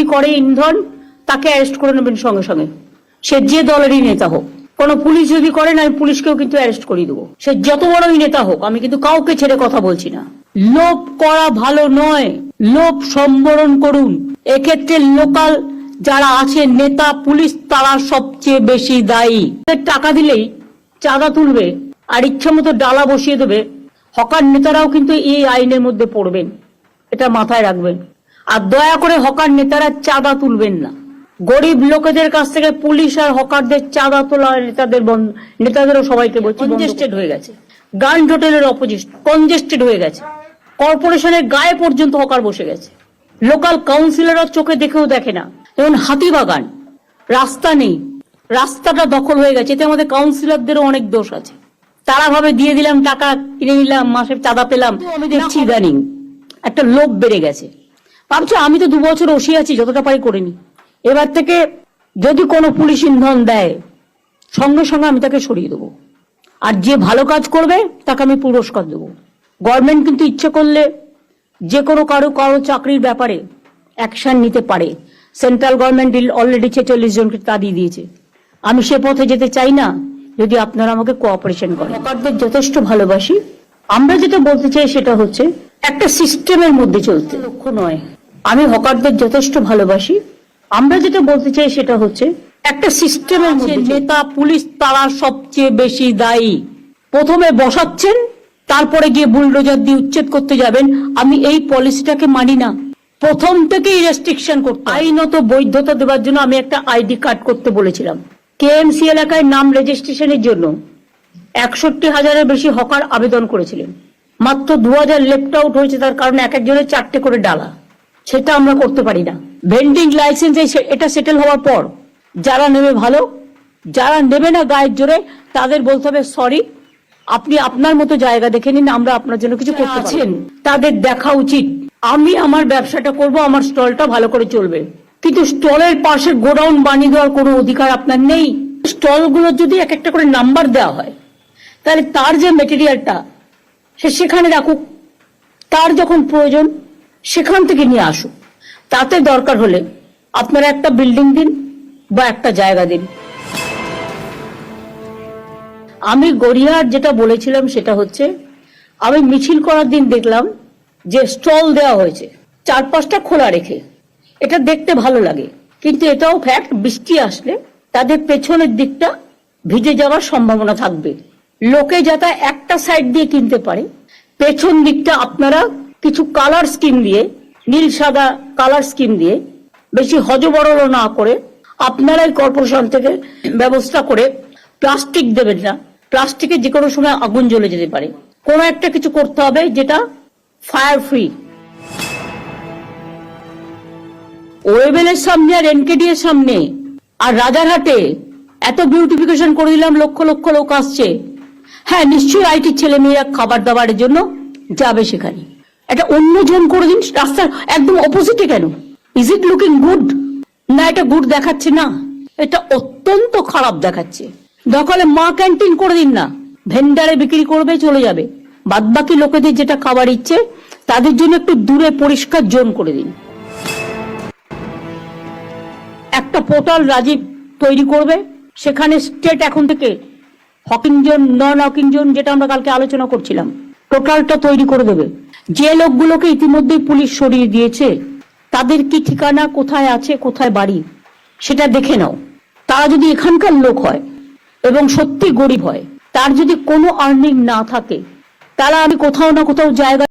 যদি করে ইন্ধন, তাকে অ্যারেস্ট করে নেবেন সঙ্গে সঙ্গে, সে যে দলেরই নেতা হোক। কোনো পুলিশ যদি করেন, আমি পুলিশকেও কিন্তু অ্যারেস্ট করে দেবো, সে যত বড়ই নেতা হোক। আমি কিন্তু কাউকে ছেড়ে কথা বলছি না। লোভ করা ভালো নয়, লোভ সম্বরণ করুন। এক্ষেত্রে লোকাল যারা আছে নেতা, পুলিশ, তারা সবচেয়ে বেশি দায়ী। টাকা দিলেই চাঁদা তুলবে আর ইচ্ছা মতো ডালা বসিয়ে দেবে, হকার নেতারাও কিন্তু এই আইনের মধ্যে পড়বেন, এটা মাথায় রাখবেন। আর দয়া করে হকার নেতারা চাঁদা তুলবেন না। গরিব লোকেদের কাছ থেকে পুলিশ আর হকারদের চাঁদা তোলা নেতাদেরও সবাইকে বলছি কনজেস্টেড হয়ে গেছে। গ্র্যান্ড হোটেলের অপোজিট কনজেস্টেড হয়ে গেছে, কর্পোরেশনের গায়ে পর্যন্ত হকার বসে গেছে। লোকাল কাউন্সিলররা চোখে দেখেও দেখে না। যেমন হাতিবাগান, রাস্তা নেই, রাস্তাটা দখল হয়ে গেছে। এতে আমাদের কাউন্সিলরদেরও অনেক দোষ আছে। তারা ভাবে দিয়ে দিলাম, টাকা কিনে নিলাম, মাসের চাঁদা পেলাম। আমি দেখছি ইদানিং একটা লোভ বেড়ে গেছে। ভাবছি আমি তো 2 বছর ওসি আছি, যতটা পারি করিনি। এবার থেকে যদি কোনো পুলিশ ইন্ধন দেয়, সঙ্গে সঙ্গে আমি তাকে সরিয়ে দেবো। আর যে ভালো কাজ করবে তাকে আমি পুরস্কার দেবো। গভর্নমেন্ট কিন্তু ইচ্ছে করলে যে কোনো কারো চাকরির ব্যাপারে অ্যাকশন নিতে পারে। সেন্ট্রাল গভর্নমেন্ট অলরেডি 46 জনকে তাড়িয়ে দিয়েছে। আমি সে পথে যেতে চাই না, যদি আপনারা আমাকে কোঅপারেশন করেন। হকারদের যথেষ্ট ভালোবাসি। আমরা যেটা বলতে চাই সেটা হচ্ছে একটা সিস্টেমের মধ্যে চলতে, লক্ষ্য নয়। আমি হকারদের যথেষ্ট ভালোবাসি। আমরা যেটা বলতে চাই সেটা হচ্ছে একটা সিস্টেমের মধ্যে নেতা, পুলিশ, তারা সবচেয়ে বেশি দায়ী। প্রথমে বসাচ্ছেন, তারপরে গিয়ে বুলডোজার দিয়ে উচ্ছেদ করতে যাবেন। আমি এই পলিসিটাকে মানি না। প্রথম থেকেই রেস্ট্রিকশন করতে, আইনত বৈধতা দেওয়ার জন্য আমি একটা আইডি কার্ড করতে বলেছিলাম। কেএমসি এলাকায় নাম রেজিস্ট্রেশনের জন্য 61,000-এর বেশি হকার আবেদন করেছিলেন। মাত্র 2,000 লেফট আউট হয়েছে, তার কারণে এক একজনের 4টে করে ডালা। সেটা আমরা করতে পারি না। ভেন্ডিং লাইসেন্স এটা সেটেল হওয়ার পর যারা নেবে ভালো, যারা নেবে না গায়ের জোরে, তাদের বলতে হবে সরি, আপনি আপনার মতো জায়গা দেখে নিন, আমরা আপনার জন্য কিছু করতে পারছেন। তাদের দেখা উচিত আমি আমার ব্যবসাটা করব, আমার স্টলটা ভালো করে চলবে, কিন্তু স্টলের পাশে গোডাউন বানিয়ে দেওয়ার কোনো অধিকার আপনার নেই। স্টলগুলোর যদি এক একটা করে নাম্বার দেওয়া হয়, তাহলে তার যে মেটেরিয়ালটা সে সেখানে রাখুক, তার যখন প্রয়োজন সেখান থেকে নিয়ে আসুক। তাতে দরকার হলে আপনারা একটা বিল্ডিং দিন বা একটা জায়গা দিন। আমি গড়িয়ার যেটা বলেছিলাম সেটা হচ্ছে, আমি মিছিল করার দিন দেখলাম যে স্টল দেওয়া হয়েছে 4-5টা খোলা রেখে। এটা দেখতে ভালো লাগে, কিন্তু এটাও ফ্যাক্ট, বৃষ্টি আসলে তাদের পেছনের দিকটা ভিজে যাওয়ার সম্ভাবনা থাকবে। লোকে যাতে একটা সাইড দিয়ে কিনতে পারে, পেছন দিকটা আপনারা কিছু কালার স্কিম দিয়ে, নীল সাদা কালার স্কিম দিয়ে, বেশি হজবরল না করে, আপনারাই কর্পোরেশন থেকে ব্যবস্থা করে প্লাস্টিক দেবেন না। প্লাস্টিকে যে কোনো সময় আগুন জ্বলে যেতে পারে। কোনো একটা কিছু করতে হবে যেটা ফায়ার ফ্রি। ওয়েবেলের সামনে আর এনকেডি এর সামনে আর রাজারহাটে এত বিউটিফিকেশন করে দিলাম, লক্ষ লক্ষ লোক আসছে। হ্যাঁ, নিশ্চয়ই আইটির ছেলে মেয়েরা খাবার দাবারের জন্য যাবে সেখানে। এটা অন্য জন করে দিন, রাস্তার একদম অপোজিটে কেন? Is it looking good? না, এটা গুড দেখাচ্ছে না, এটা অত্যন্ত খারাপ দেখাচ্ছে। দখলে মা ক্যান্টিন করে দিন না, ভেন্ডারে বিক্রি করবে, চলে যাবে। বাদ বাকি লোকেদের যেটা খাবার ইচ্ছে তাদের জন্য একটু দূরে পরিষ্কার জোন করে দিন। একটা পোর্টাল রাজীব তৈরি করবে, সেখানে স্টেট এখন থেকে হকিং জোন, নন হকিং জোন, যেটা আমরা কালকে আলোচনা করছিলাম, টোটালটা তৈরি করে দেবে। যে লোকগুলোকে ইতিমধ্যেই পুলিশ সরিয়ে দিয়েছে, তাদের কি ঠিকানা, কোথায় আছে, কোথায় বাড়ি, সেটা দেখে নাও। তারা যদি এখানকার লোক হয় এবং সত্যি গরিব হয়, তার যদি কোনো আর্নিং না থাকে, তাহলে আমি কোথাও না কোথাও জায়গা